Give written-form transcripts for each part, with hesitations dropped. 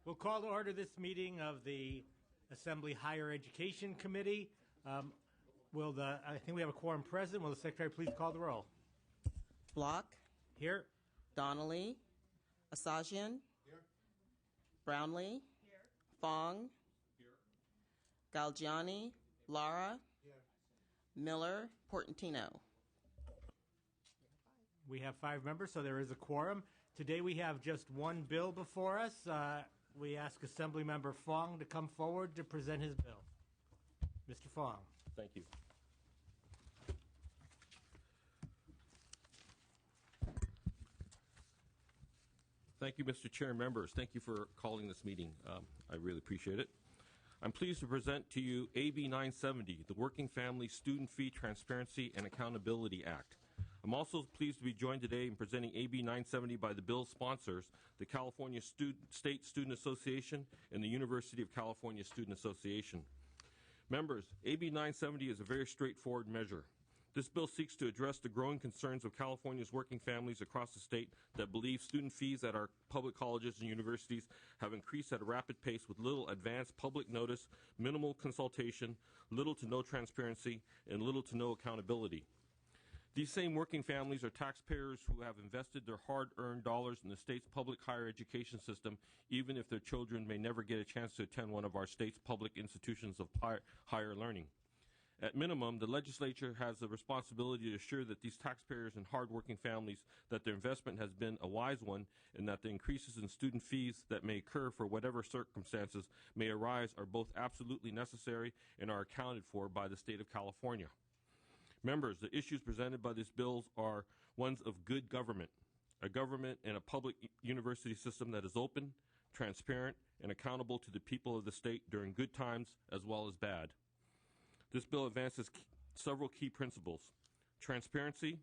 We'll call to order this meeting of the Assembly Higher Education Committee. I think we have a quorum present. Will the Secretary please call the roll? Block. Here. Donnelly. Asajian. Here. Brownlee. Here. Fong. Here. Galgiani. Lara. Here. Miller. Portantino. We have 5 members, so there is a quorum. Today we have just one bill before us. We ask Assemblymember Fong to come forward to present his bill. Mr. Fong. Thank you. Thank you, Mr. Chair and members. Thank you for calling this meeting. I really appreciate it. I'm pleased to present to you AB 970, the Working Family Student Fee Transparency and Accountability Act. I'm also pleased to be joined today in presenting AB 970 by the bill's sponsors, the California State Student Association and the University of California Student Association. Members, AB 970 is a very straightforward measure. This bill seeks to address the growing concerns of California's working families across the state that believe student fees at our public colleges and universities have increased at a rapid pace with little advanced public notice, minimal consultation, little to no transparency, and little to no accountability. These same working families are taxpayers who have invested their hard-earned dollars in the state's public higher education system, even if their children may never get a chance to attend one of our state's public institutions of higher learning. At minimum, the legislature has the responsibility to assure that these taxpayers and hardworking families that their investment has been a wise one and that the increases in student fees that may occur for whatever circumstances may arise are both absolutely necessary and are accounted for by the state of California. Members, the issues presented by this bill are ones of good government, a government and a public university system that is open, transparent, and accountable to the people of the state during good times as well as bad. This bill advances several key principles: transparency,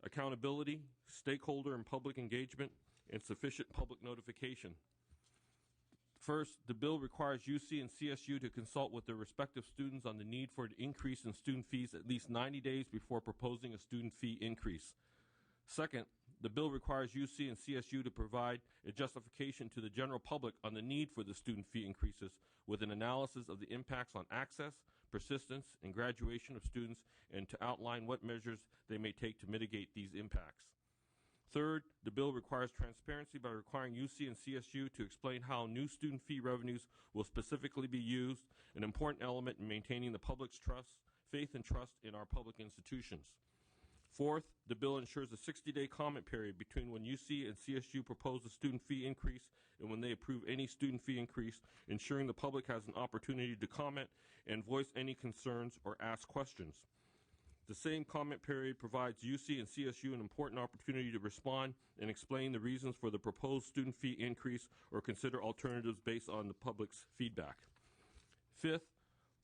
accountability, stakeholder and public engagement, and sufficient public notification. First, the bill requires UC and CSU to consult with their respective students on the need for an increase in student fees at least 90 days before proposing a student fee increase. Second, the bill requires UC and CSU to provide a justification to the general public on the need for the student fee increases with an analysis of the impacts on access, persistence, and graduation of students, and to outline what measures they may take to mitigate these impacts. Third, the bill requires transparency by requiring UC and CSU to explain how new student fee revenues will specifically be used, an important element in maintaining the public's faith and trust in our public institutions. Fourth, the bill ensures a 60-day comment period between when UC and CSU propose a student fee increase and when they approve any student fee increase, ensuring the public has an opportunity to comment and voice any concerns or ask questions. The same comment period provides UC and CSU an important opportunity to respond and explain the reasons for the proposed student fee increase or consider alternatives based on the public's feedback. Fifth,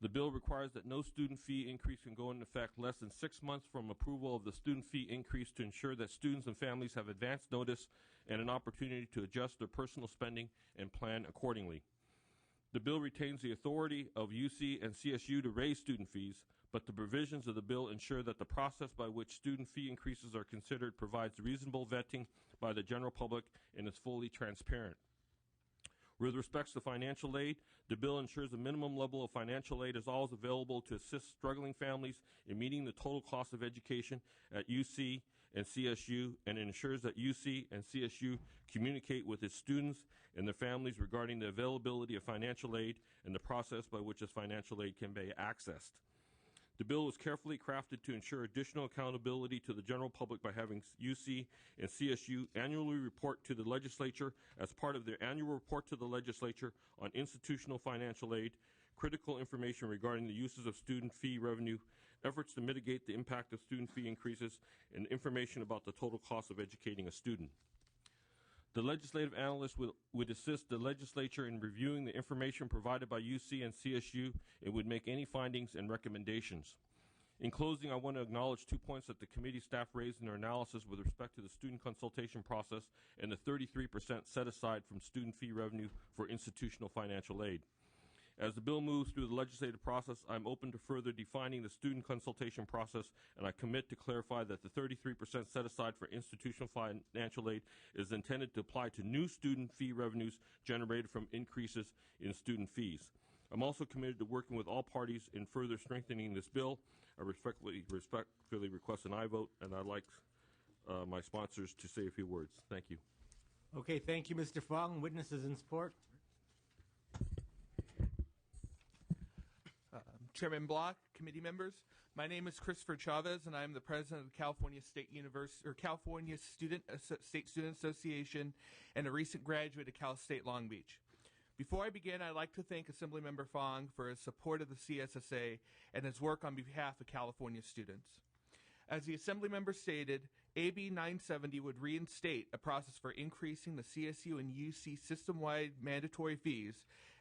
the bill requires that no student fee increase can go into effect less than 6 months from approval of the student fee increase to ensure that students and families have advance notice and an opportunity to adjust their personal spending and plan accordingly. The bill retains the authority of UC and CSU to raise student fees, but the provisions of the bill ensure that the process by which student fee increases are considered provides reasonable vetting by the general public and is fully transparent. With respect to financial aid, the bill ensures a minimum level of financial aid is always available to assist struggling families in meeting the total cost of education at UC and CSU, and it ensures that UC and CSU communicate with its students and their families regarding the availability of financial aid and the process by which this financial aid can be accessed. The bill was carefully crafted to ensure additional accountability to the general public by having UC and CSU annually report to the legislature as part of their annual report to the legislature on institutional financial aid, critical information regarding the uses of student fee revenue, efforts to mitigate the impact of student fee increases, and information about the total cost of educating a student. The legislative analyst would assist the legislature in reviewing the information provided by UC and CSU and would make any findings and recommendations. In closing, I want to acknowledge 2 points that the committee staff raised in their analysis with respect to the student consultation process and the 33% set aside from student fee revenue for institutional financial aid. As the bill moves through the legislative process, I'm open to further defining the student consultation process, and I commit to clarify that the 33% set aside for institutional financial aid is intended to apply to new student fee revenues generated from increases in student fees. I'm also committed to working with all parties in further strengthening this bill. I respectfully request an aye vote, and I'd like my sponsors to say a few words. Thank you. Okay, thank you, Mr. Fong. Witnesses in support? Chairman Block, committee members, my name is Christopher Chavez, and I am the president of the California State University or California State Student Association, and a recent graduate of Cal State Long Beach. Before I begin, I'd like to thank Assemblymember Fong for his support of the CSSA and his work on behalf of California students. As the Assemblymember stated, AB 970 would reinstate a process for increasing the CSU and UC system-wide mandatory fees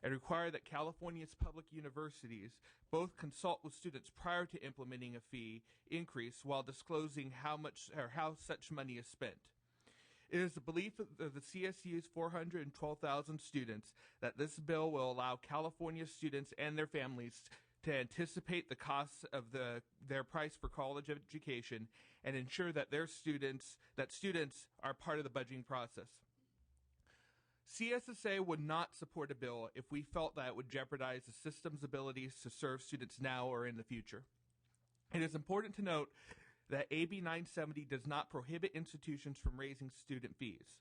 and require that California's public universities both consult with students prior to implementing a fee increase while disclosing how such money is spent. It is the belief of the CSU's 412,000 students that this bill will allow California students and their families to anticipate the costs of their price for college education and ensure that students are part of the budgeting process. CSSA would not support a bill if we felt that it would jeopardize the system's abilities to serve students now or in the future. It is important to note that AB 970 does not prohibit institutions from raising student fees.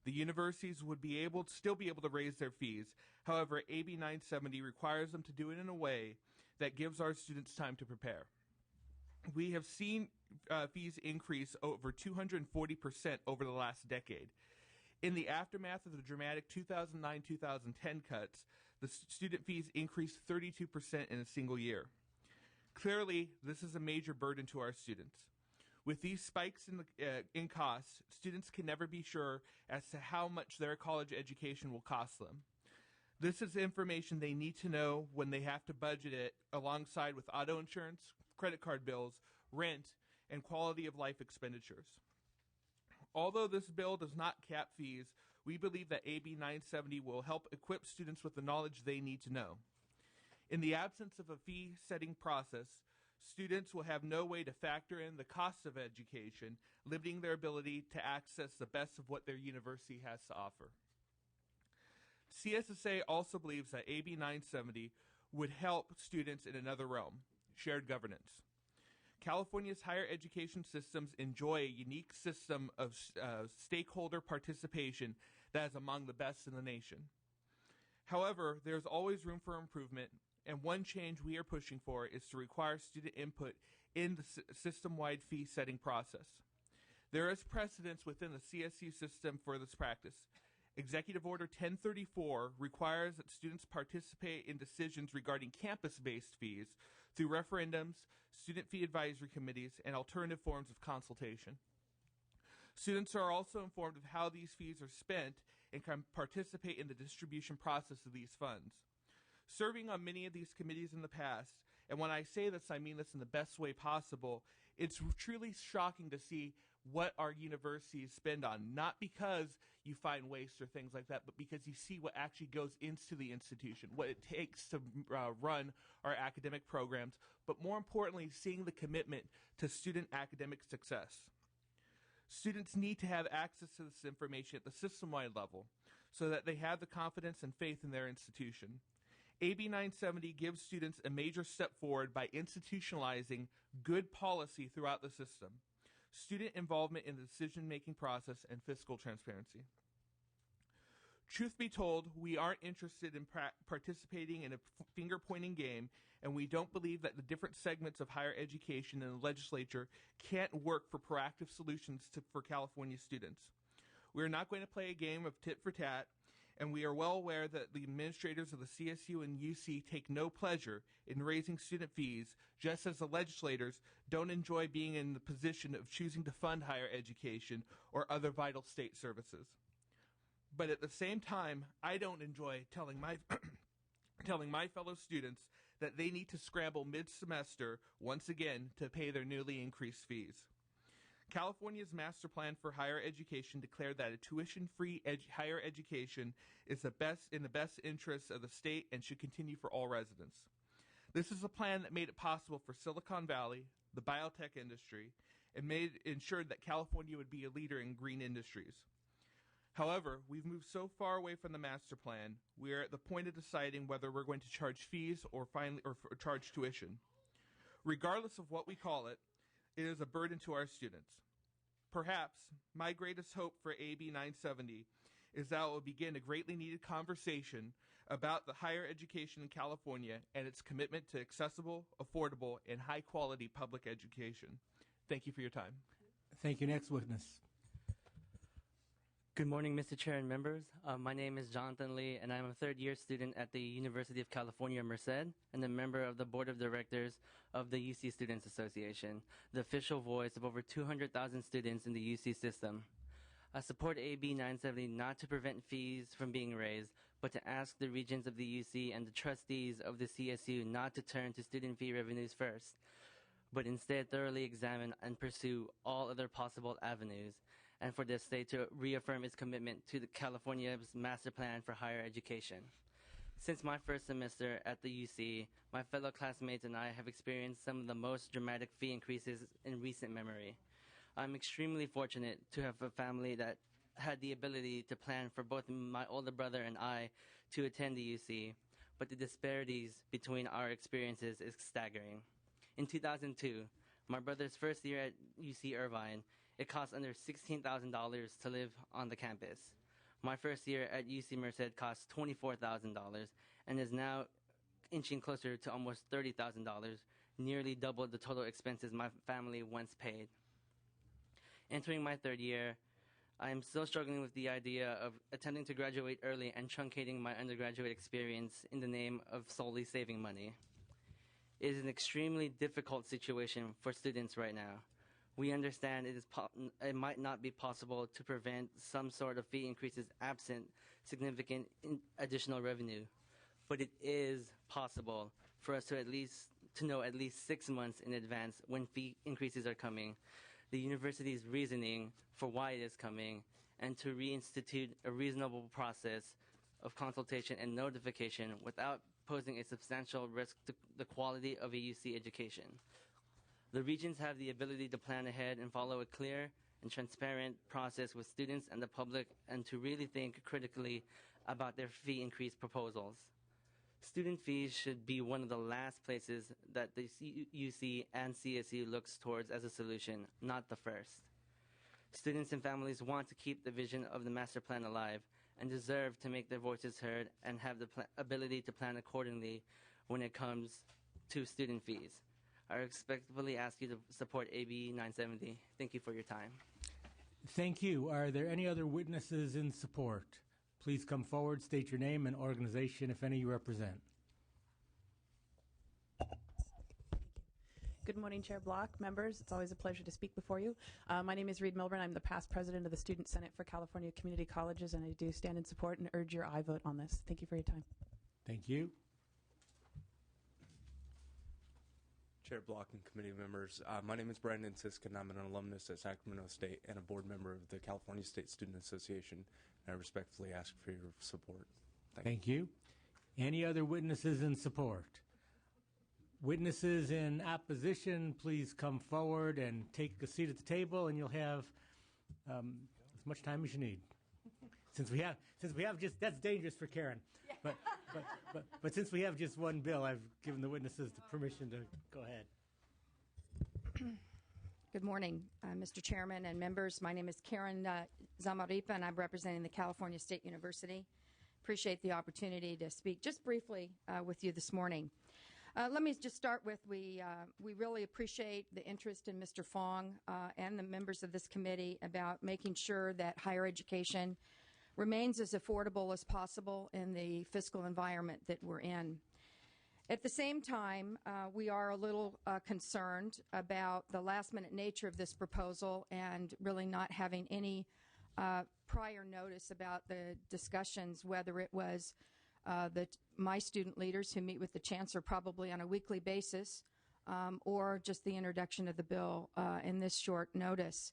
The universities would still be able to raise their fees. However, AB 970 requires them to do it in a way that gives our students time to prepare. We have seen fees increase over 240% over the last decade. In the aftermath of the dramatic 2009-2010 cuts, the student fees increased 32% in a single year. Clearly, this is a major burden to our students. With these spikes in costs, students can never be sure as to how much their college education will cost them. This is information they need to know when they have to budget it alongside with auto insurance, credit card bills, rent, and quality of life expenditures. Although this bill does not cap fees, we believe that AB 970 will help equip students with the knowledge they need to know. In the absence of a fee-setting process, students will have no way to factor in the cost of education, limiting their ability to access the best of what their university has to offer. CSSA also believes that AB 970 would help students in another realm, shared governance. California's higher education systems enjoy a unique system of stakeholder participation that is among the best in the nation. However, there's always room for improvement, and one change we are pushing for is to require student input in the system-wide fee-setting process. There is precedence within the CSU system for this practice. Executive Order 1034 requires that students participate in decisions regarding campus-based fees through referendums, student fee advisory committees, and alternative forms of consultation. Students are also informed of how these fees are spent and can participate in the distribution process of these funds. Serving on many of these committees in the past, and when I say this, I mean this in the best way possible, it's truly shocking to see what our universities spend on, not because you find waste or things like that, but because you see what actually goes into the institution, what it takes to run our academic programs, but more importantly, seeing the commitment to student academic success. Students need to have access to this information at the system-wide level so that they have the confidence and faith in their institution. AB 970 gives students a major step forward by institutionalizing good policy throughout the system, student involvement in the decision-making process, and fiscal transparency. Truth be told, we aren't interested in participating in a finger-pointing game, and we don't believe that the different segments of higher education in the legislature can't work for proactive solutions for California students. We are not going to play a game of tit for tat, and we are well aware that the administrators of the CSU and UC take no pleasure in raising student fees, just as the legislators don't enjoy being in the position of choosing to fund higher education or other vital state services. But at the same time, I don't enjoy telling my fellow students that they need to scramble mid-semester once again to pay their newly increased fees. California's Master Plan for Higher Education declared that a tuition-free higher education is in the best interests of the state and should continue for all residents. This is a plan that made it possible for Silicon Valley, the biotech industry, and ensured that California would be a leader in green industries. However, we've moved so far away from the master plan, we are at the point of deciding whether we're going to charge fees or charge tuition. Regardless of what we call it, it is a burden to our students. Perhaps my greatest hope for AB 970 is that it will begin a greatly needed conversation about the higher education in California and its commitment to accessible, affordable, and high-quality public education. Thank you for your time. Thank you. Next witness. Good morning, Mr. Chair and members. My name is Jonathan Lee, and I'm a third-year student at the University of California, Merced, and a member of the Board of Directors of the UC Students Association, the official voice of over 200,000 students in the UC system. I support AB 970 not to prevent fees from being raised, but to ask the regents of the UC and the trustees of the CSU not to turn to student fee revenues first, but instead thoroughly examine and pursue all other possible avenues, and for the state to reaffirm its commitment to California's Master Plan for Higher Education. Since my first semester at the UC, my fellow classmates and I have experienced some of the most dramatic fee increases in recent memory. I'm extremely fortunate to have a family that had the ability to plan for both my older brother and I to attend the UC, but the disparities between our experiences is staggering. In 2002, my brother's first year at UC Irvine, it cost under $16,000 to live on the campus. My first year at UC Merced cost $24,000 and is now inching closer to almost $30,000, nearly double the total expenses my family once paid. Entering my third year, I am still struggling with the idea of attempting to graduate early and truncating my undergraduate experience in the name of solely saving money. It is an extremely difficult situation for students right now. We understand it might not be possible to prevent some sort of fee increases absent significant additional revenue, but it is possible for us to know at least 6 months in advance when fee increases are coming, the university's reasoning for why it is coming, and to reinstitute a reasonable process of consultation and notification without posing a substantial risk to the quality of a UC education. The regents have the ability to plan ahead and follow a clear and transparent process with students and the public, and to really think critically about their fee increase proposals. Student fees should be one of the last places that the UC and CSU looks towards as a solution, not the first. Students and families want to keep the vision of the master plan alive and deserve to make their voices heard and have the ability to plan accordingly when it comes to student fees. I respectfully ask you to support AB 970. Thank you for your time. Thank you. Are there any other witnesses in support? Please come forward, state your name and organization, if any, you represent. Good morning, Chair Block, members. It's always a pleasure to speak before you. My name is Reed Milburn. I'm the past president of the Student Senate for California Community Colleges, and I do stand in support and urge your aye vote on this. Thank you for your time. Thank you. Chair Block and committee members, my name is Brandon Sisk, and I'm an alumnus at Sacramento State and a board member of the California State Student Association. And I respectfully ask for your support. Thank you. Any other witnesses in support? Witnesses in opposition, please come forward and take a seat at the table, and you'll have as much time as you need. Since we have just, that's dangerous for Karen. But since we have just one bill, I've given the witnesses the permission to go ahead. Good morning, Mr. Chairman and members. My name is Karen Zamaripa, and I'm representing the California State University. Appreciate the opportunity to speak just briefly with you this morning. Let me just start with, we really appreciate the interest in Mr. Fong and the members of this committee about making sure that higher education remains as affordable as possible in the fiscal environment that we're in. At the same time, we are a little concerned about the last-minute nature of this proposal and really not having any prior notice about the discussions, whether it was my student leaders who meet with the chancellor probably on a weekly basis, or just the introduction of the bill in this short notice.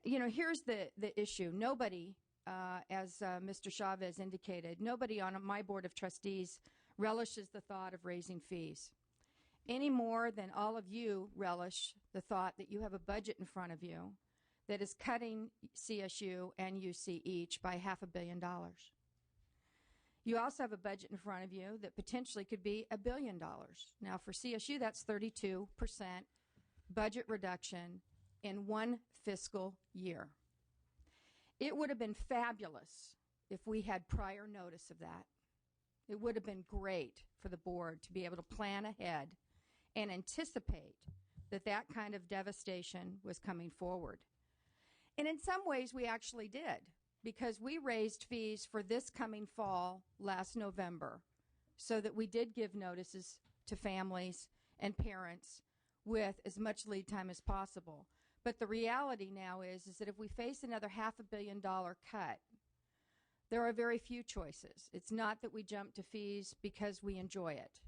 Here's the issue. Nobody, as Mr. Chavez indicated, nobody on my board of trustees relishes the thought of raising fees any more than all of you relish the thought that you have a budget in front of you that is cutting CSU and UC each by $500 million. You also have a budget in front of you that potentially could be $1 billion. Now, for CSU, that's 32% budget reduction in one fiscal year. It would have been fabulous if we had prior notice of that. It would have been great for the board to be able to plan ahead and anticipate that that kind of devastation was coming forward. And in some ways, we actually did, because we raised fees for this coming fall last November so that we did give notices to families and parents with as much lead time as possible. But the reality now is that if we face another $500 million cut, there are very few choices. It's not that we jump to fees because we enjoy it.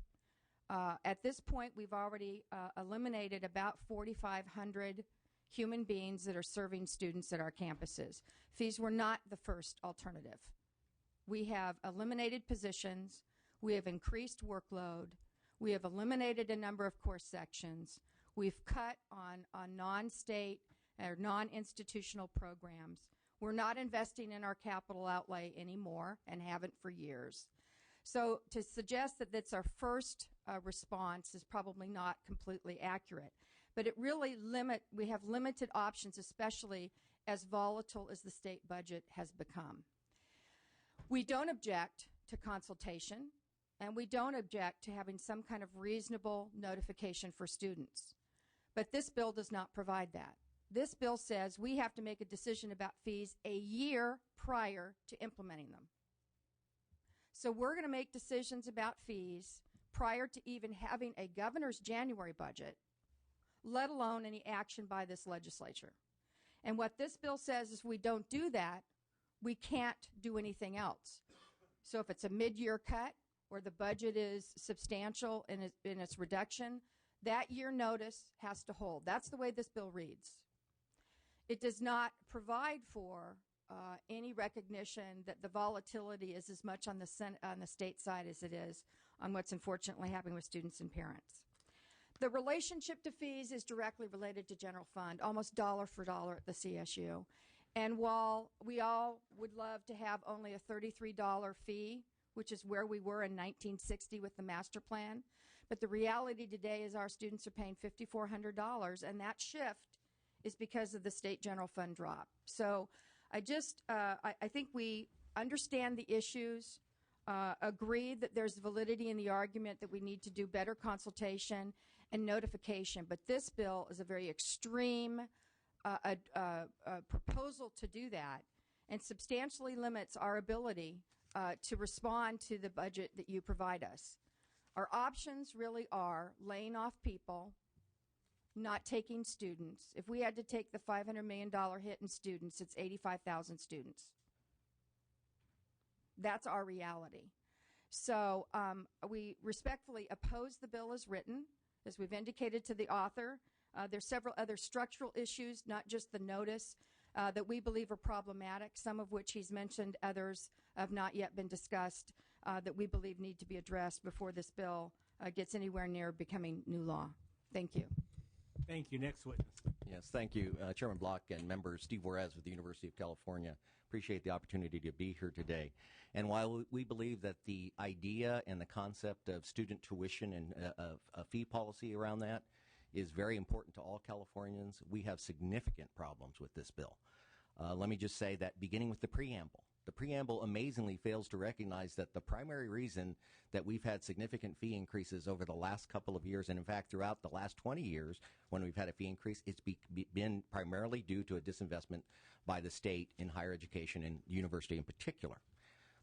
At this point, we've already eliminated about 4,500 human beings that are serving students at our campuses. Fees were not the first alternative. We have eliminated positions. We have increased workload. We have eliminated a number of course sections. We've cut on non-state or non-institutional programs. We're not investing in our capital outlay anymore and haven't for years. So to suggest that that's our first response is probably not completely accurate. But it really we have limited options, especially as volatile as the state budget has become. We don't object to consultation, and we don't object to having some kind of reasonable notification for students. But this bill does not provide that. This bill says we have to make a decision about fees a year prior to implementing them. So we're going to make decisions about fees prior to even having a governor's January budget, let alone any action by this legislature. And what this bill says is if we don't do that, we can't do anything else. So if it's a mid-year cut or the budget is substantial in its reduction, that year notice has to hold. That's the way this bill reads. It does not provide for any recognition that the volatility is as much on the state side as it is on what's unfortunately happening with students and parents. The relationship to fees is directly related to general fund, almost dollar for dollar at the CSU. And while we all would love to have only a $33 fee, which is where we were in 1960 with the master plan, but the reality today is our students are paying $5,400, and that shift is because of the state general fund drop. So I think we understand the issues, agree that there's validity in the argument that we need to do better consultation and notification, but this bill is a very extreme proposal to do that and substantially limits our ability to respond to the budget that you provide us. Our options really are laying off people, not taking students. If we had to take the $500 million hit in students, it's 85,000 students. That's our reality. So we respectfully oppose the bill as written. As we've indicated to the author, there's several other structural issues, not just the notice, that we believe are problematic, some of which he's mentioned, others have not yet been discussed, that we believe need to be addressed before this bill gets anywhere near becoming new law. Thank you. Thank you. Next witness. Yes, thank you, Chairman Block and members. Steve Juarez with the University of California. Appreciate the opportunity to be here today. And while we believe that the idea and the concept of student tuition and a fee policy around that is very important to all Californians, we have significant problems with this bill. Let me just say that beginning with the preamble amazingly fails to recognize that the primary reason that we've had significant fee increases over the last couple of years, and in fact throughout the last 20 years when we've had a fee increase, it's been primarily due to a disinvestment by the state in higher education and university in particular.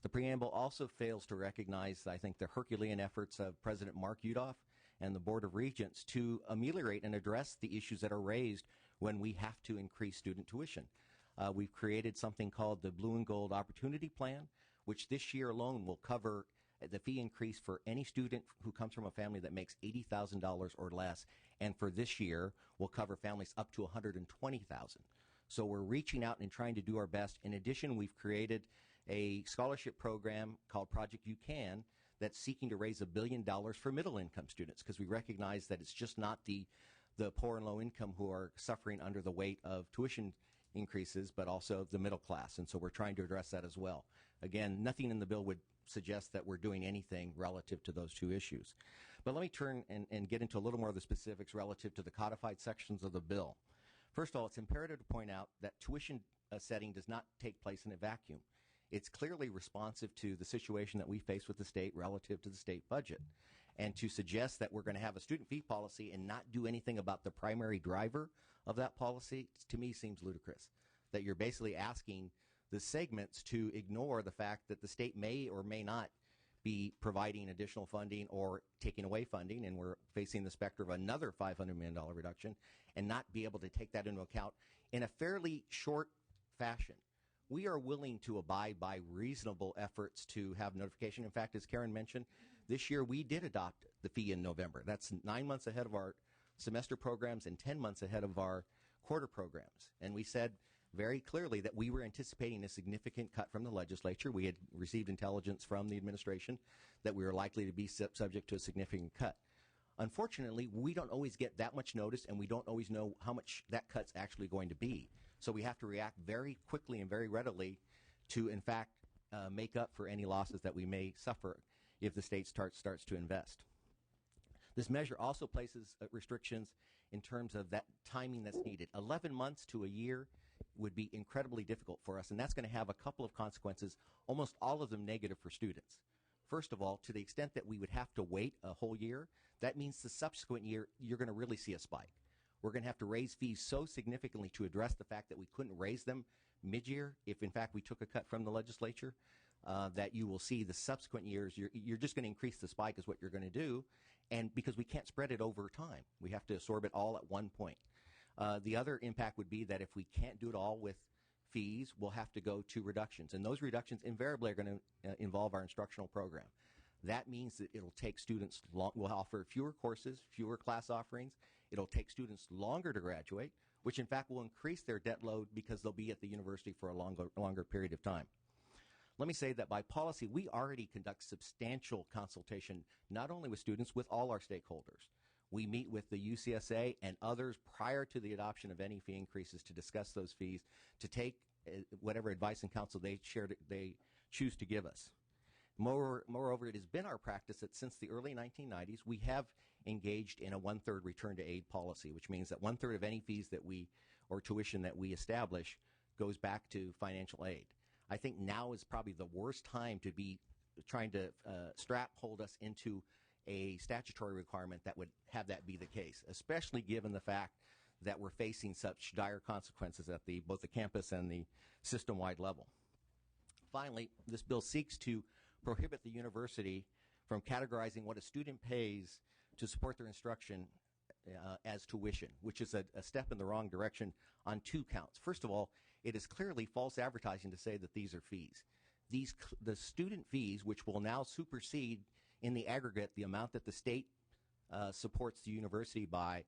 The preamble also fails to recognize, I think, the Herculean efforts of President Mark Yudof and the Board of Regents to ameliorate and address the issues that are raised when we have to increase student tuition. We've created something called the Blue and Gold Opportunity Plan, which this year alone will cover the fee increase for any student who comes from a family that makes $80,000 or less, and for this year will cover families up to $120,000. So we're reaching out and trying to do our best. In addition, we've created a scholarship program called Project You Can that's seeking to raise $1 billion for middle-income students, because we recognize that it's just not the poor and low income who are suffering under the weight of tuition increases, but also the middle class. And so we're trying to address that as well. Again, nothing in the bill would suggest that we're doing anything relative to those two issues. But let me turn and get into a little more of the specifics relative to the codified sections of the bill. First of all, it's imperative to point out that tuition setting does not take place in a vacuum. It's clearly responsive to the situation that we face with the state relative to the state budget. And to suggest that we're going to have a student fee policy and not do anything about the primary driver of that policy, to me, seems ludicrous. That you're basically asking the segments to ignore the fact that the state may or may not be providing additional funding or taking away funding, and we're facing the specter of another $500 million reduction, and not be able to take that into account in a fairly short fashion. We are willing to abide by reasonable efforts to have notification. In fact, as Karen mentioned, this year we did adopt the fee in November. That's 9 months ahead of our semester programs and 10 months ahead of our quarter programs. And we said very clearly that we were anticipating a significant cut from the legislature. We had received intelligence from the administration that we were likely to be subject to a significant cut. Unfortunately, we don't always get that much notice, and we don't always know how much that cut's actually going to be. So we have to react very quickly and very readily to, in fact, make up for any losses that we may suffer if the state starts to invest. This measure also places restrictions in terms of that timing that's needed. 11 months to a year would be incredibly difficult for us, and that's going to have a couple of consequences, almost all of them negative for students. First of all, to the extent that we would have to wait a whole year, that means the subsequent year you're going to really see a spike. We're going to have to raise fees so significantly to address the fact that we couldn't raise them mid-year if, in fact, we took a cut from the legislature, that you will see the subsequent years, you're just going to increase the spike is what you're going to do, and because we can't spread it over time. We have to absorb it all at one point. The other impact would be that if we can't do it all with fees, we'll have to go to reductions, and those reductions invariably are going to involve our instructional program. That means that it'll take students we'll offer fewer courses, fewer class offerings. It'll take students longer to graduate, which in fact will increase their debt load because they'll be at the university for a longer period of time. Let me say that by policy, we already conduct substantial consultation, not only with students, with all our stakeholders. We meet with the UCSA and others prior to the adoption of any fee increases to discuss those fees, to take whatever advice and counsel they choose to give us. Moreover, it has been our practice that since the early 1990s, we have engaged in a one-third return to aid policy, which means that one-third of any fees that or tuition that we establish goes back to financial aid. I think now is probably the worst time to be trying to hold us into a statutory requirement that would have that be the case, especially given the fact that we're facing such dire consequences at both the campus and the system-wide level. Finally, this bill seeks to prohibit the university from categorizing what a student pays to support their instruction as tuition, which is a step in the wrong direction on two counts. First of all, it is clearly false advertising to say that these are fees. The student fees, which will now supersede in the aggregate the amount that the state supports the university by,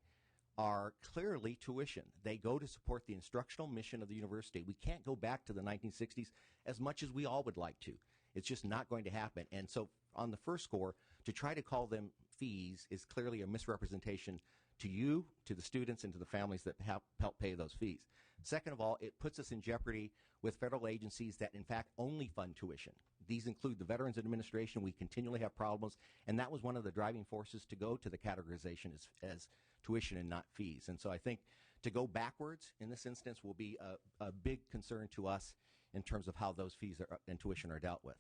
are clearly tuition. They go to support the instructional mission of the university. We can't go back to the 1960s as much as we all would like to. It's just not going to happen. And so on the first score, to try to call them fees is clearly a misrepresentation to you, to the students, and to the families that help pay those fees. Second of all, it puts us in jeopardy with federal agencies that in fact only fund tuition. These include the Veterans Administration. We continually have problems, and that was one of the driving forces to go to the categorization as tuition and not fees. And so I think to go backwards in this instance will be a big concern to us in terms of how those fees and tuition are dealt with.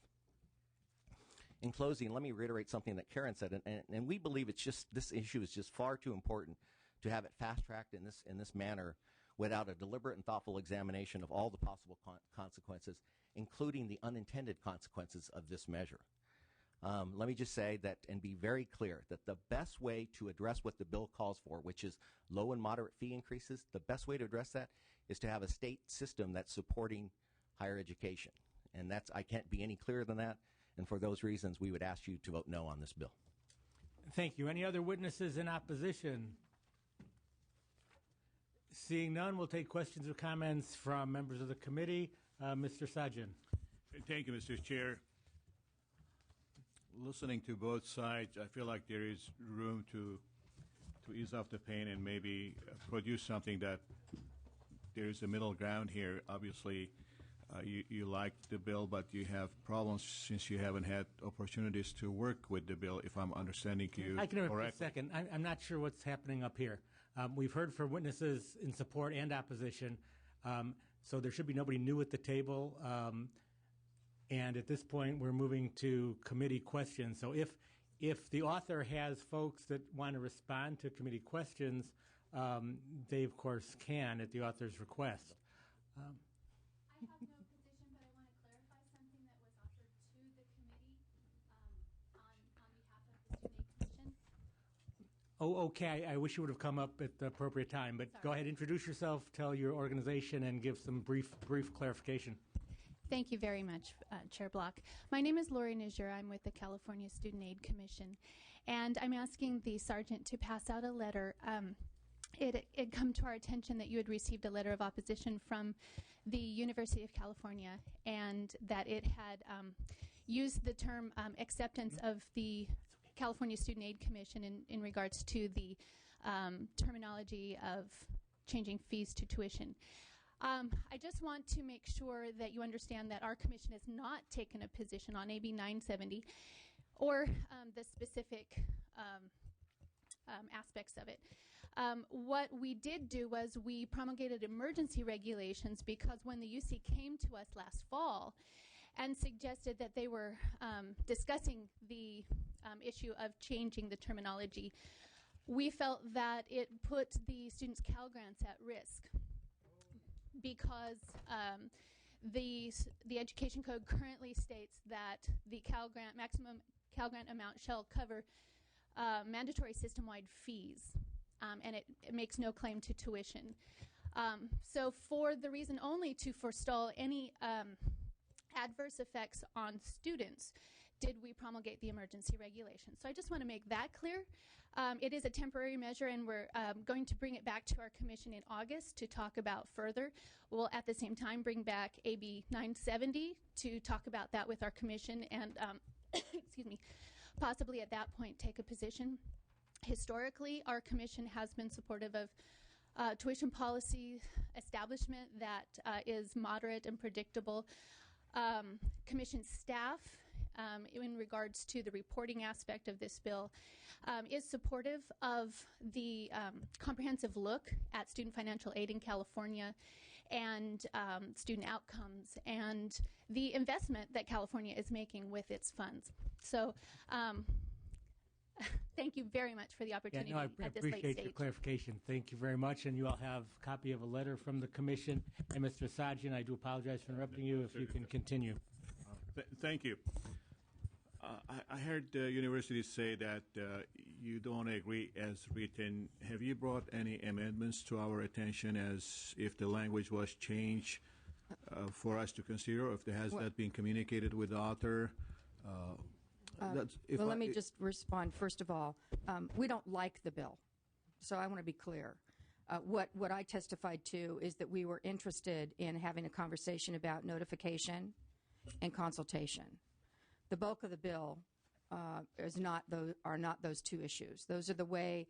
In closing, let me reiterate something that Karen said, and we believe this issue is just far too important to have it fast-tracked in this manner without a deliberate and thoughtful examination of all the possible consequences, including the unintended consequences of this measure. Let me just say that and be very clear that the best way to address what the bill calls for, which is low and moderate fee increases, the best way to address that is to have a state system that's supporting higher education. And I can't be any clearer than that. And for those reasons, we would ask you to vote no on this bill. Thank you. Any other witnesses in opposition? Seeing none, we'll take questions or comments from members of the committee. Mr. Sajjan. Thank you, Mr. Chair. Listening to both sides, I feel like there is room to ease off the pain and maybe produce something that there is a middle ground here. Obviously, you like the bill, but you have problems since you haven't had opportunities to work with the bill, if I'm understanding you I can interrupt for a correctly. second. I'm not sure what's happening up here. We've heard from witnesses in support and opposition, so there should be nobody new at the table. And at this point, we're moving to committee questions. So if the author has folks that want to respond to committee questions, they, of course, can at the author's request. I have no position, but I want to clarify something that was offered to the committee on behalf of the Student Aid Commission. Oh, okay. I wish you would have come up at the appropriate time, but Sorry. go ahead, introduce yourself, tell your organization, and give some brief clarification. Thank you very much, Chair Block. My name is Lori Niger. I'm with the California Student Aid Commission, and I'm asking the sergeant to pass out a letter. It had come to our attention that you had received a letter of opposition from the University of California, and that it had used the term acceptance of the California Student Aid Commission in regards to the terminology of changing fees to tuition. I just want to make sure that you understand that our commission has not taken a position on AB 970 or the specific aspects of it. What we did do was we promulgated emergency regulations because when the UC came to us last fall and suggested that they were discussing the issue of changing the terminology, we felt that it put the students' Cal Grants at risk because the Education Code currently states that the Cal Grant maximum Cal Grant amount shall cover mandatory system-wide fees, and it makes no claim to tuition. So for the reason only to forestall any adverse effects on students, did we promulgate the emergency regulation. So I just want to make that clear. It is a temporary measure, and we're going to bring it back to our commission in August to talk about further. We'll at the same time bring back AB 970 to talk about that with our commission and excuse me, possibly at that point take a position. Historically, our commission has been supportive of tuition policy establishment that is moderate and predictable. Commission staff, in regards to the reporting aspect of this bill, is supportive of the comprehensive look at student financial aid in California and student outcomes and the investment that California is making with its funds. So thank you very much for the opportunity I at this late appreciate stage. your clarification. Thank you very much, and you all have a copy of a letter from the commission. And Mr. Sajjan, I do apologize for interrupting you. If you can continue. Thank you. I heard the university say that you don't agree as written. Have you brought any amendments to our attention as if the language was changed for us to consider, or if there has that been communicated with the author? Well, let me just respond. First of all, we don't like the bill, so I want to be clear. What I testified to is that we were interested in having a conversation about notification and consultation. The bulk of the bill are not those two issues. Those are the way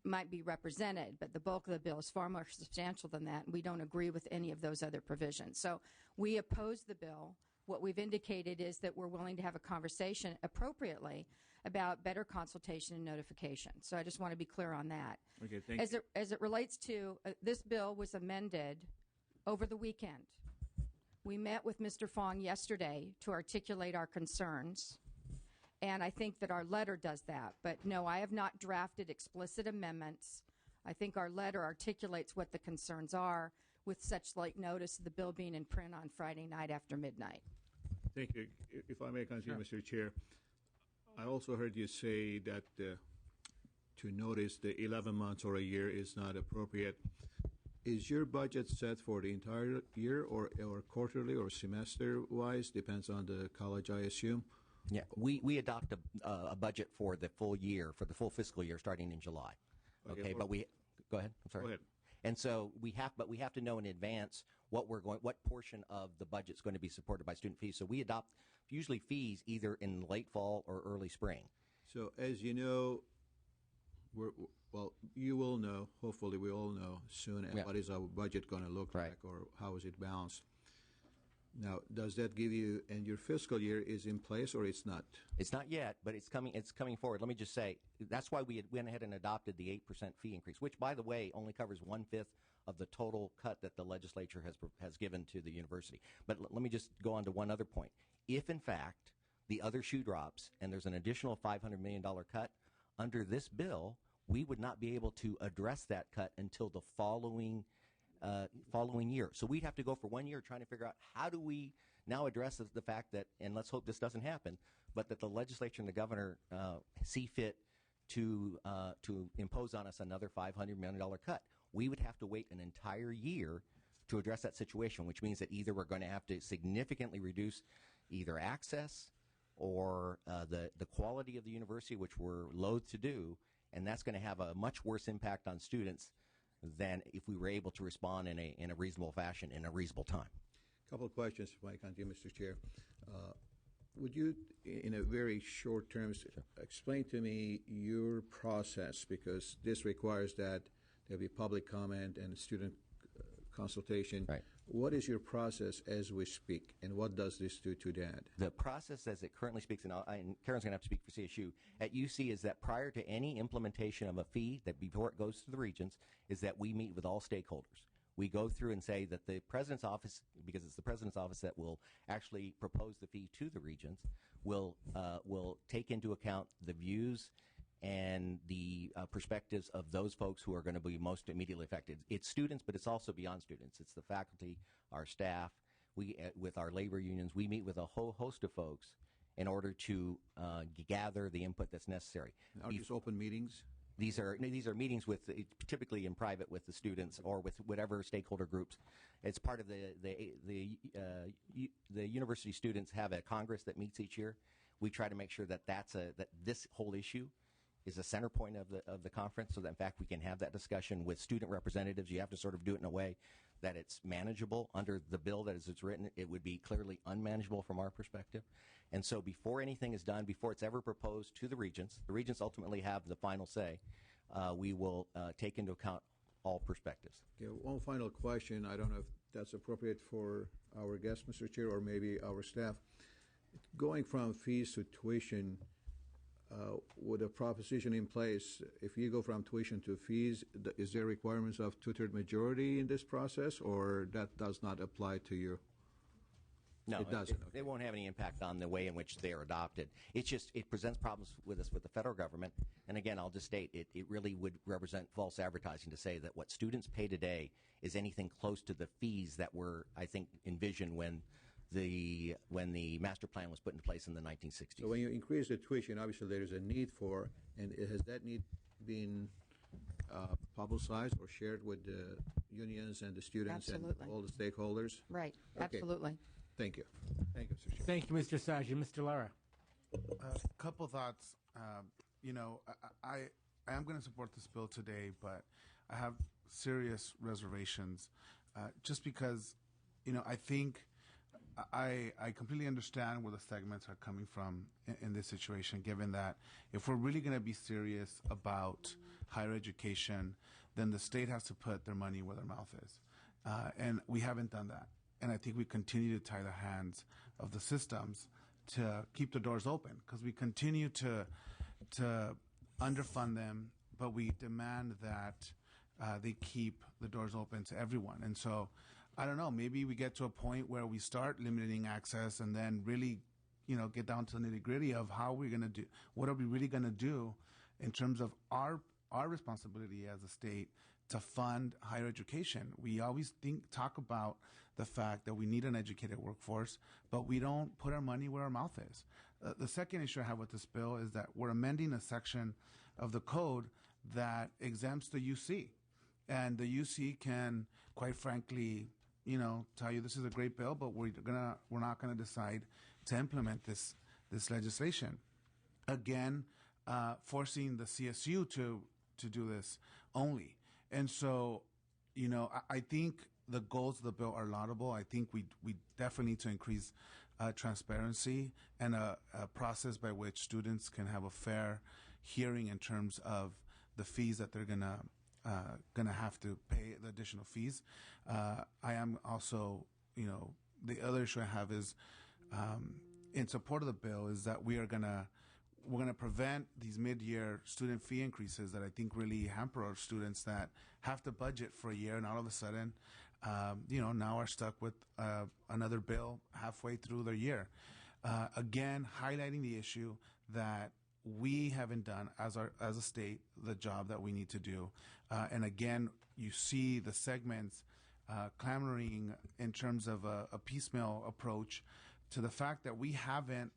might be represented, but the bulk of the bill is far more substantial than that, and we don't agree with any of those other provisions. So we oppose the bill. What we've indicated is that we're willing to have a conversation appropriately about better consultation and notification. So I just want to be clear on that. Okay, thank you. As it relates to this bill was amended over the weekend. We met with Mr. Fong yesterday to articulate our concerns, and I think that our letter does that. But no, I have not drafted explicit amendments. I think our letter articulates what the concerns are with such late notice of the bill being in print on Friday night after midnight. Thank you. If I may continue, Mr. Chair, I also heard you say that to notice the 11 months or a year is not appropriate. Is your budget set for the entire year or quarterly or semester-wise? Depends on the college, I assume. Yeah, we adopt a budget for the full year, for the full fiscal year, starting in July. Okay, but we go ahead. I'm sorry. Go ahead. And so we have to know in advance what portion of the budget's going to be supported by student fees. So we adopt usually fees either in late fall or early spring. So as you know, you will know, hopefully we all know soon, what is our budget going to look like, or how is it balanced. Now, does that give you, and your fiscal year is in place or it's not? It's not yet, but it's coming forward. Let me just say, that's why we went ahead and adopted the 8% fee increase, which, by the way, only covers 1/5 of the total cut that the legislature has given to the university. But let me just go on to one other point. If, in fact, the other shoe drops and there's an additional $500 million cut, under this bill, we would not be able to address that cut until the following year. So we'd have to go for 1 year trying to figure out how do we now address the fact that, and let's hope this doesn't happen, but that the legislature and the governor see fit to impose on us another $500 million cut. We would have to wait an entire year to address that situation, which means that either we're going to have to significantly reduce either access or the quality of the university, which we're loath to do, and that's going to have a much worse impact on students than if we were able to respond in a reasonable fashion in a reasonable time. A couple of questions, if I can, Mr. Chair. Would you, in a very short terms, explain to me your process, because this requires that there be public comment and student consultation. Right. What is your process as we speak, and what does this do to that? The process as it currently speaks, and Karen's going to have to speak for CSU, at UC is that prior to any implementation of a fee, that before it goes to the regents, is that we meet with all stakeholders. We go through and say that the president's office, because it's the president's office that will actually propose the fee to the regents, will take into account the views and the perspectives of those folks who are going to be most immediately affected. It's students, but it's also beyond students. It's the faculty, our staff. We, with our labor unions, we meet with a whole host of folks in order to gather the input that's necessary. Are these open meetings? These are meetings with, typically in private, with the students or with whatever stakeholder groups. It's part of the university students have a congress that meets each year. We try to make sure that that this whole issue is a center point of the conference, so that in fact we can have that discussion with student representatives. You have to sort of do it in a way that it's manageable. Under the bill that as it's written, it would be clearly unmanageable from our perspective. And so before anything is done, before it's ever proposed to the regents ultimately have the final say. We will take into account all perspectives. Okay, one final question. I don't know if that's appropriate for our guest, Mr. Chair, or maybe our staff. Going from fees to tuition, with a proposition in place, if you go from tuition to fees, is there requirements of 2/3 majority in this process, or that does not apply to you? No, it doesn't. It won't have any impact on the way in which they are adopted. It's just, it presents problems with us with the federal government. And again, I'll just state, it really would represent false advertising to say that what students pay today is anything close to the fees that were, I think, envisioned when the master plan was put in place in the 1960s. So when you increase the tuition, obviously there is a need for, and has that need been publicized or shared with the unions and the students Absolutely. and all the stakeholders? Right, Okay. absolutely. Thank you. Thank you, Mr. Chair. Thank you, Mr. Sajid. Mr. Lara. A couple thoughts. I am going to support this bill today, but I have serious reservations just because, I think I completely understand where the segments are coming from in this situation, given that if we're really going to be serious about higher education, then the state has to put their money where their mouth is. And we haven't done that. And I think we continue to tie the hands of the systems to keep the doors open, because we continue to underfund them, but we demand that they keep the doors open to everyone. And so, I don't know, maybe we get to a point where we start limiting access and then really, get down to the nitty-gritty of how we're going to do, what are we really going to do in terms of our responsibility as a state to fund higher education. We always talk about the fact that we need an educated workforce, but we don't put our money where our mouth is. The second issue I have with this bill is that we're amending a section of the code that exempts the UC. And the UC can, quite frankly, tell you this is a great bill, but we're not gonna decide to implement this this legislation. Again, forcing the CSU to do this only. And so, I think the goals of the bill are laudable. I think we definitely need to increase transparency and a process by which students can have a fair hearing in terms of the fees that they're gonna have to pay, the additional fees. I am also, the other issue I have is in support of the bill is that we're gonna prevent these mid-year student fee increases that I think really hamper our students that have to budget for a year and all of a sudden, now are stuck with another bill halfway through their year. Again, highlighting the issue that we haven't done as a state the job that we need to do. And again, you see the segments clamoring in terms of a piecemeal approach to the fact that we haven't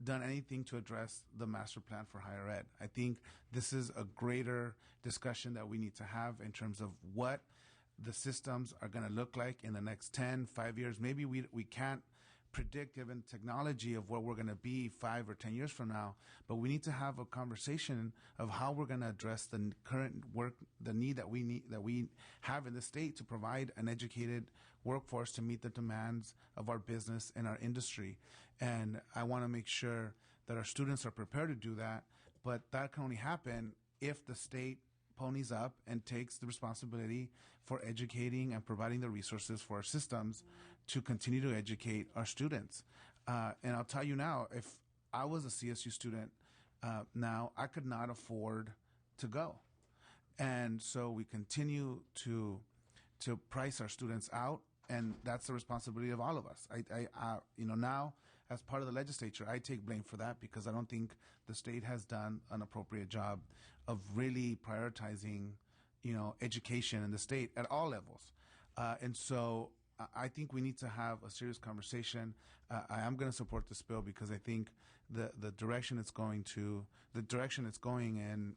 done anything to address the master plan for higher ed. I think this is a greater discussion that we need to have in terms of what the systems are going to look like in the next 5 years. Maybe we can't predict, given technology, of where we're going to be 5 or 10 years from now, but we need to have a conversation of how we're going to address the current the need that we have in the state to provide an educated workforce to meet the demands of our business and our industry. And I want to make sure that our students are prepared to do that, but that can only happen if the state ponies up and takes the responsibility for educating and providing the resources for our systems to continue to educate our students. And I'll tell you now, if I was a CSU student now, I could not afford to go. And so we continue to price our students out, and that's the responsibility of all of us. I now, as part of the legislature, I take blame for that because I don't think the state has done an appropriate job of really prioritizing, education in the state at all levels. And so I think we need to have a serious conversation. I am going to support this bill because I think the direction it's going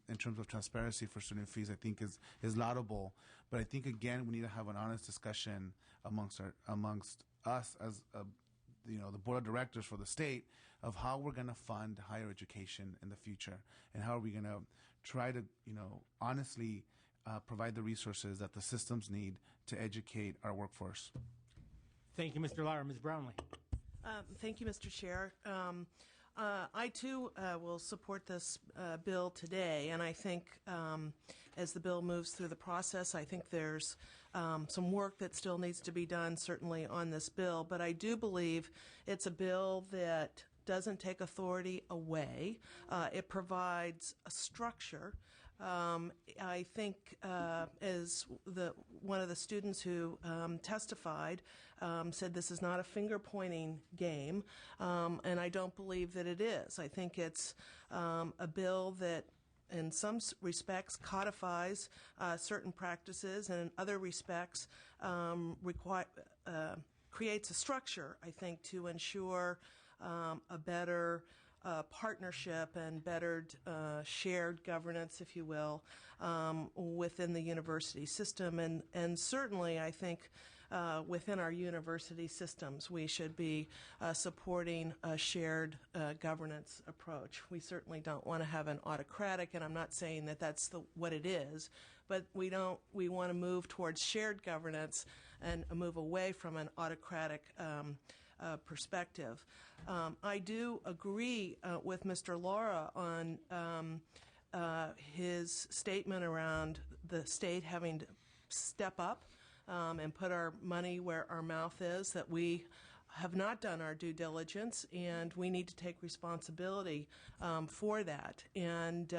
in terms of transparency for student fees, I think is laudable. But I think again we need to have an honest discussion amongst us as the board of directors for the state of how we're going to fund higher education in the future, and how are we going to try to honestly provide the resources that the systems need to educate our workforce. Thank you, Mr. Lara. Ms. Brownlee. Thank you, Mr. Chair. I, too, will support this bill today, and I think as the bill moves through the process, I think there's some work that still needs to be done, certainly, on this bill, but I do believe it's a bill that doesn't take authority away. It provides a structure. I think as one of the students who testified said, this is not a finger-pointing game, and I don't believe that it is. I think it's a bill that in some respects codifies certain practices, and in other respects creates a structure, I think, to ensure a better partnership and better shared governance, if you will, within the university system. And certainly, I think, within our university systems, we should be supporting a shared governance approach. We certainly don't want to have an autocratic, and I'm not saying that that's what it is, but we want to move towards shared governance and move away from an autocratic perspective. I do agree with Mr. Lara on his statement around the state having to step up and put our money where our mouth is, that we have not done our due diligence, and we need to take responsibility for that. And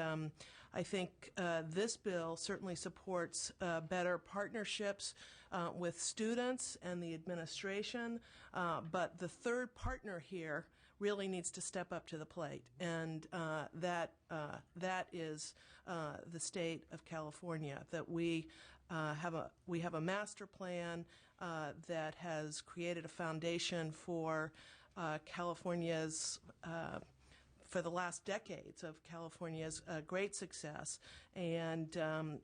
I think this bill certainly supports better partnerships with students and the administration, but the third partner here really needs to step up to the plate, and that is the state of California. That we have a master plan that has created a foundation for California's for the last decades of California's great success, and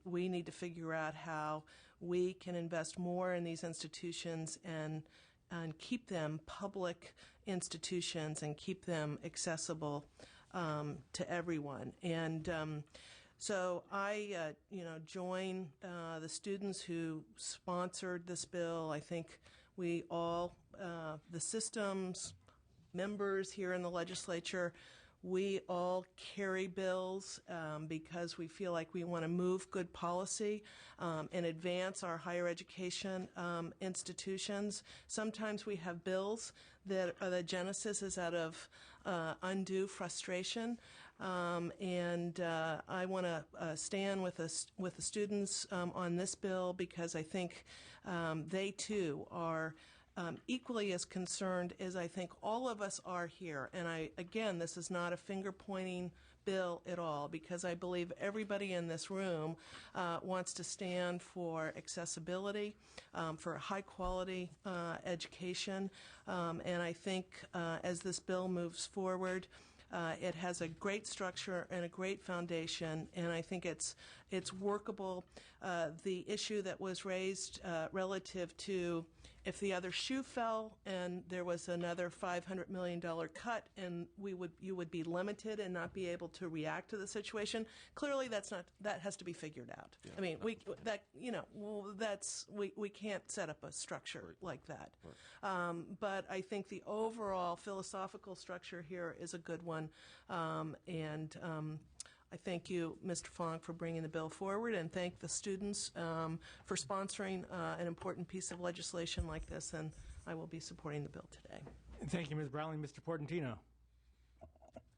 we need to figure out how we can invest more in these institutions and and keep them public institutions and keep them accessible to everyone. And so I, join the students who sponsored this bill. I think we all, the systems members here in the legislature, we all carry bills because we feel like we want to move good policy and advance our higher education institutions. Sometimes we have bills that the genesis is out of undue frustration. And I want to stand with the students on this bill because I think they too are equally as concerned as I think all of us are here. And again, this is not a finger-pointing bill at all, because I believe everybody in this room wants to stand for accessibility, for high-quality education. And I think as this bill moves forward, it has a great structure and a great foundation, and I think it's workable. The issue that was raised relative to if the other shoe fell and there was another $500 million cut and you would be limited and not be able to react to the situation, clearly that has to be figured out. Yeah. I mean, we can't set up a structure like that. Right. But I think the overall philosophical structure here is a good one, and I thank you, Mr. Fong, for bringing the bill forward, and thank the students for sponsoring an important piece of legislation like this, and I will be supporting the bill today. Thank you, Ms. Brownlee. Mr. Portantino.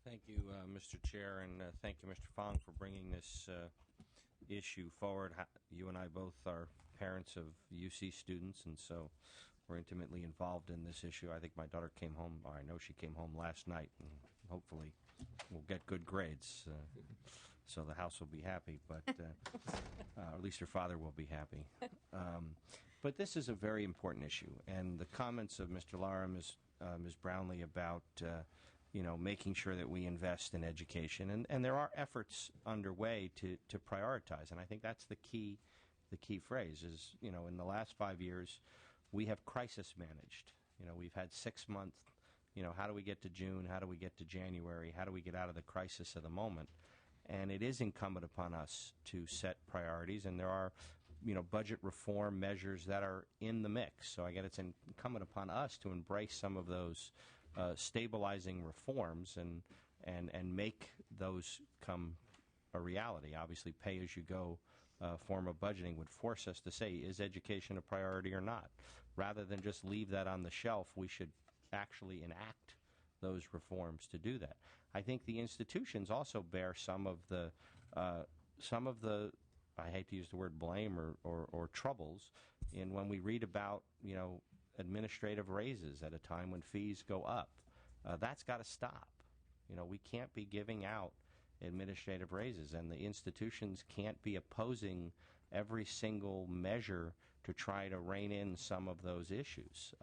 Thank you, Mr. Chair, and thank you, Mr. Fong, for bringing this issue forward. You and I both are parents of UC students, and so we're intimately involved in this issue. I think my daughter came home, or I know she came home last night, and hopefully we'll get good grades, so the house will be happy, but or at least her father will be happy. But this is a very important issue, and the comments of Mr. Lara, Ms. Brownlee about making sure that we invest in education, and there are efforts underway to prioritize, and I think that's the key phrase is, in the last 5 years, we have crisis managed. We've had 6 months. How do we get to June? How do we get to January? How do we get out of the crisis of the moment? And it is incumbent upon us to set priorities, and there are, budget reform measures that are in the mix. So I guess it's incumbent upon us to embrace some of those stabilizing reforms and make those come a reality. Obviously, pay-as-you-go form of budgeting would force us to say, is education a priority or not? Rather than just leave that on the shelf, we should actually enact those reforms to do that. I think the institutions also bear some of the I hate to use the word blame or troubles in when we read about administrative raises at a time when fees go up. That's got to stop. We can't be giving out administrative raises, and the institutions can't be opposing every single measure to try to rein in some of those issues.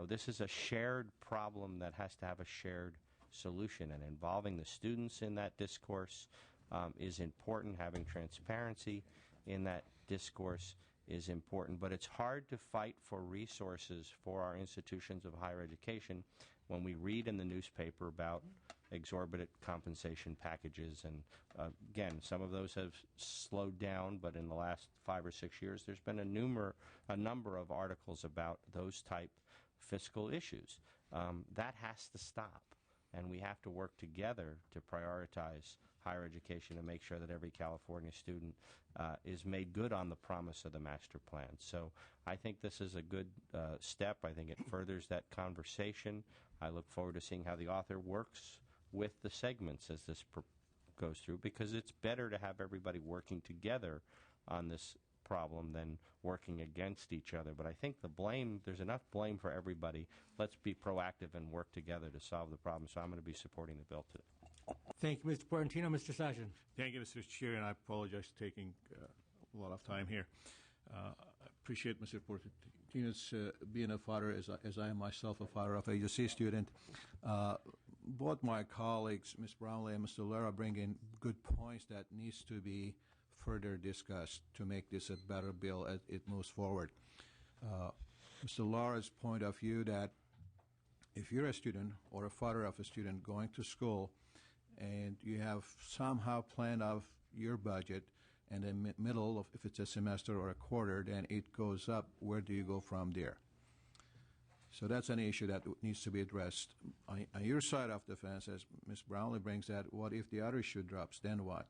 This is a shared problem that has to have a shared solution, and involving the students in that discourse is important. Having transparency in that discourse is important, but it's hard to fight for resources for our institutions of higher education when we read in the newspaper about exorbitant compensation packages. And again, some of those have slowed down, but in the last 5 or 6 years, there's been a number of articles about those type fiscal issues. That has to stop, and we have to work together to prioritize higher education and make sure that every California student is made good on the promise of the master plan. So I think this is a good step. I think it furthers that conversation. I look forward to seeing how the author works with the segments as this goes through, because it's better to have everybody working together on this problem than working against each other. But I think there's enough blame for everybody. Let's be proactive and work together to solve the problem. So I'm going to be supporting the bill today. Thank you, Mr. Portantino. Mr. Session. Thank you, Mr. Chair, and I apologize for taking a lot of time here. I appreciate Mr. Portantino's being a father, as I am myself a father of a UC student. Both my colleagues, Ms. Brownlee and Mr. Lara, bring in good points that needs to be further discussed to make this a better bill as it moves forward. Mr. Lara's point of view that if you're a student or a father of a student going to school and you have somehow planned out your budget and in the middle of, if it's a semester or a quarter, then it goes up, where do you go from there? So that's an issue that needs to be addressed. On your side of the fence, as Ms. Brownlee brings that, what if the other shoe drops, then what?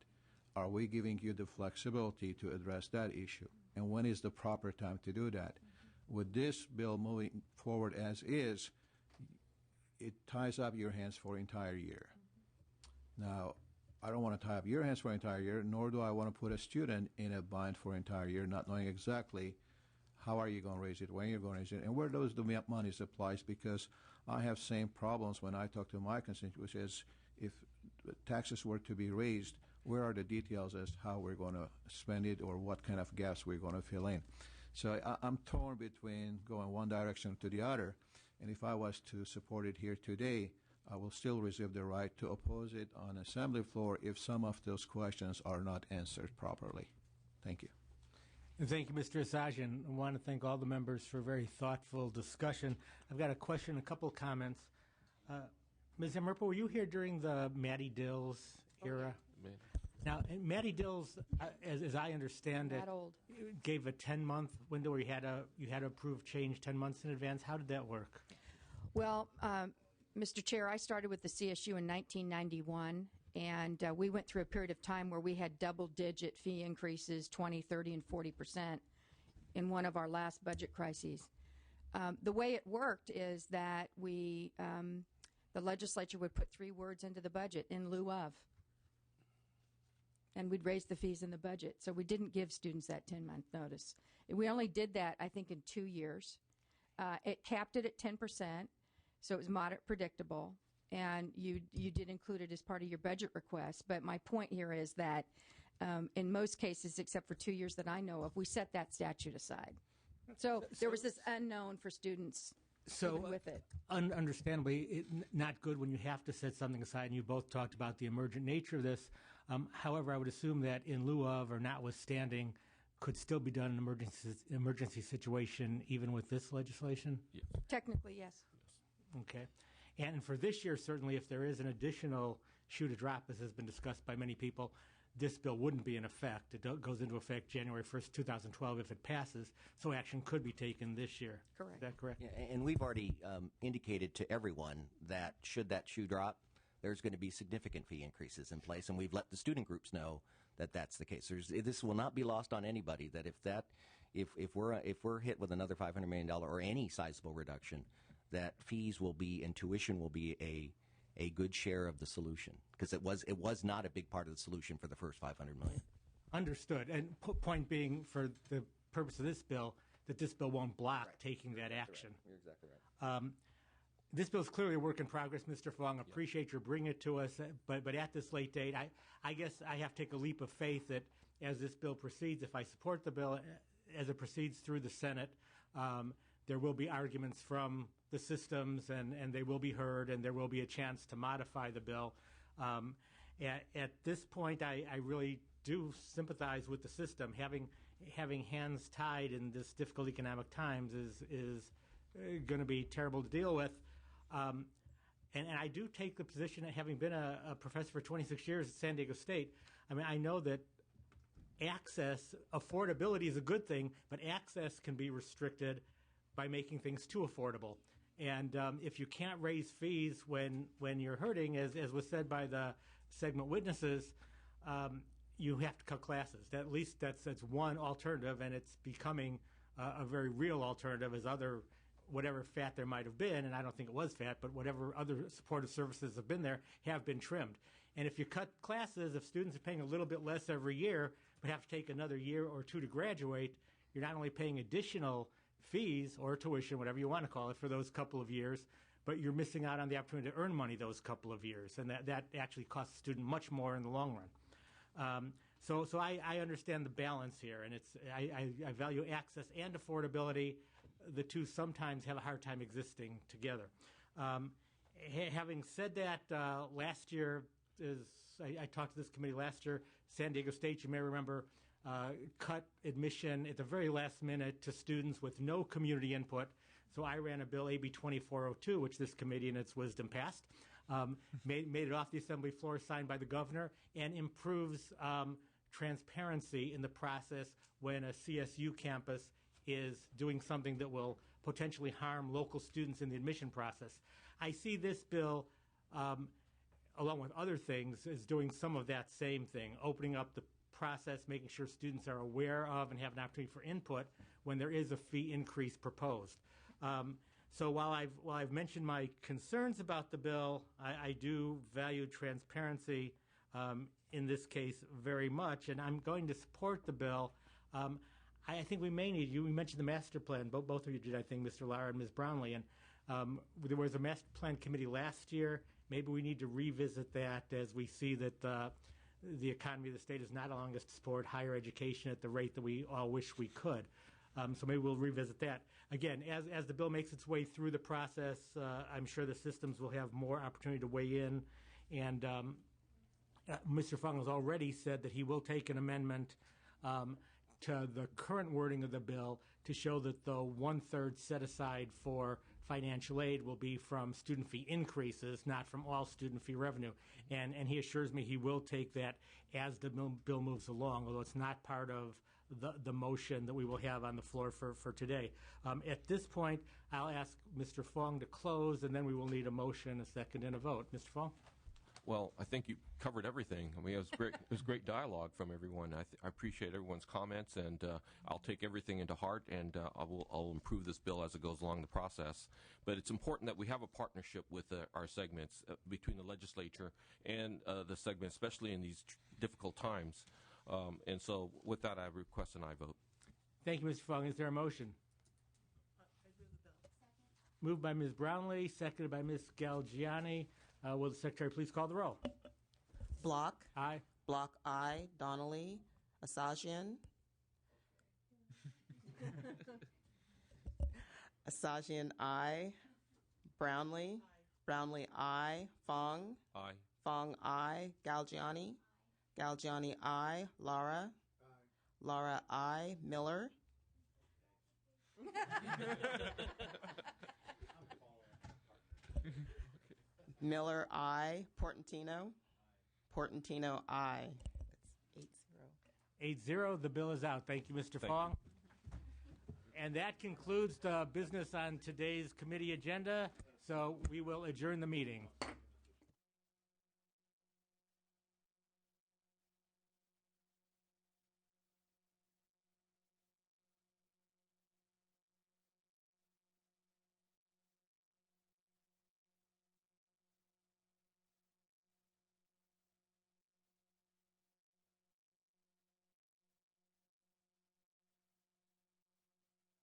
Are we giving you the flexibility to address that issue? And when is the proper time to do that? With this bill moving forward as is, it ties up your hands for an entire year. Now, I don't want to tie up your hands for an entire year, nor do I want to put a student in a bind for an entire year, not knowing exactly how are you going to raise it, when you're going to raise it, and where those the money applies, because I have same problems when I talk to my constituents is if taxes were to be raised, where are the details as how we're going to spend it or what kind of gaps we're going to fill in. So I'm torn between going one direction to the other, and if I was to support it here today, I will still reserve the right to oppose it on assembly floor if some of those questions are not answered properly. Thank you. And thank you, Mr. Asajian. I want to thank all the members for a very thoughtful discussion. I've got a question, a couple of comments. Ms. Emmerper, were you here during the Matty Dills era? Now, Matty Dills, as I understand it, gave a 10-month window where you had to approve change 10 months in advance. How did that work? Well, Mr. Chair, I started with the CSU in 1991, and we went through a period of time where we had double-digit fee increases, 20, 30, and 40% in one of our last budget crises. The way it worked is that the legislature would put 3 words into the budget, in lieu of, and we'd raise the fees in the budget. So we didn't give students that 10-month notice. We only did that, I think, in 2 years. It capped it at 10%, so it was moderate predictable, and you did include it as part of your budget request. But my point here is that in most cases, except for 2 years that I know of, we set that statute aside. So there was this unknown for students living with it. Understandably, not good when you have to set something aside, and you both talked about the emergent nature of this. However, I would assume that in lieu of or notwithstanding could still be done in an emergency situation even with this legislation? Yes. Technically, yes. Okay. And for this year, certainly, if there is an additional shoe to drop, as has been discussed by many people, this bill wouldn't be in effect. It goes into effect January 1st, 2012 if it passes, so action could be taken this year. Correct. Is that correct? Yeah, and we've already indicated to everyone that should that shoe drop, there's going to be significant fee increases in place, and we've let the student groups know that that's the case. This will not be lost on anybody, that if we're hit with another $500 million or any sizable reduction, that fees will be and tuition will be a good share of the solution, because it was not a big part of the solution for the first $500 million. Understood. And point being, for the purpose of this bill, that this bill won't block taking that action. You're exactly right. This bill is clearly a work in progress, Mr. Fong. Appreciate your bringing it to us, but at this late date, I guess I have to take a leap of faith that as this bill proceeds, if I support the bill as it proceeds through the Senate, there will be arguments from the systems, and they will be heard, and there will be a chance to modify the bill. At this point, I really do sympathize with the system. Having hands tied in this difficult economic times is going to be terrible to deal with. And I do take the position that, having been a professor for 26 years at San Diego State, I mean, I know that affordability is a good thing, but access can be restricted by making things too affordable. And if you can't raise fees when you're hurting, as was said by the segment witnesses, you have to cut classes. At least that's one alternative, and it's becoming a very real alternative as whatever fat there might have been, and I don't think it was fat, but whatever other supportive services have been there have been trimmed. And if you cut classes, if students are paying a little bit less every year, but have to take another year or two to graduate, you're not only paying additional fees or tuition, whatever you want to call it, for those couple of years, but you're missing out on the opportunity to earn money those couple of years, and that actually costs the student much more in the long run. So I understand the balance here, and I value access and affordability. The two sometimes have a hard time existing together. Having said that, last year, I talked to this committee last year, San Diego State, you may remember, cut admission at the very last minute to students with no community input. So I ran a bill, AB 2402, which this committee in its wisdom passed, made it off the assembly floor, signed by the governor, and improves transparency in the process when a CSU campus is doing something that will potentially harm local students in the admission process. I see this bill, along with other things, as doing some of that same thing, opening up the process, making sure students are aware of and have an opportunity for input when there is a fee increase proposed. So while I've mentioned my concerns about the bill, I do value transparency in this case very much, and I'm going to support the bill. I think we may need you. We mentioned the master plan. Both of you did, I think, Mr. Lara and Ms. Brownlee. And there was a master plan committee last year. Maybe we need to revisit that as we see that the economy of the state is not allowing us to support higher education at the rate that we all wish we could. So maybe we'll revisit that. Again, as the bill makes its way through the process, I'm sure the systems will have more opportunity to weigh in. And Mr. Fong has already said that he will take an amendment to the current wording of the bill to show that the 1/3 set aside for financial aid will be from student fee increases, not from all student fee revenue. And he assures me he will take that as the bill moves along, although it's not part of the motion that we will have on the floor for today. At this point, I'll ask Mr. Fong to close, and then we will need a motion, a second, and a vote. Mr. Fong? Well, I think you covered everything. I mean, it was great. It was great dialogue from everyone. I appreciate everyone's comments, and I'll take everything into heart, and I'll improve this bill as it goes along the process. But it's important that we have a partnership with our segments between the legislature and the segments, especially in these difficult times. And so, with that, I request an aye vote. Thank you, Mr. Fong. Is there a motion? Moved by Ms. Brownlee, seconded by Ms. Galgiani. Will the Secretary please call the roll? Block. Aye. Block I. Donnelly. Asajian. Asajian I. Brownlee. Brownlee I. Fong. Aye. Fong I. Galgiani. Galgiani I. Lara. Lara I. Miller. Miller I. Portantino. Portantino I. That's 8-0. 8-0. The bill is out. Thank you, Mr. Fong. And that concludes the business on today's committee agenda. So we will adjourn the meeting.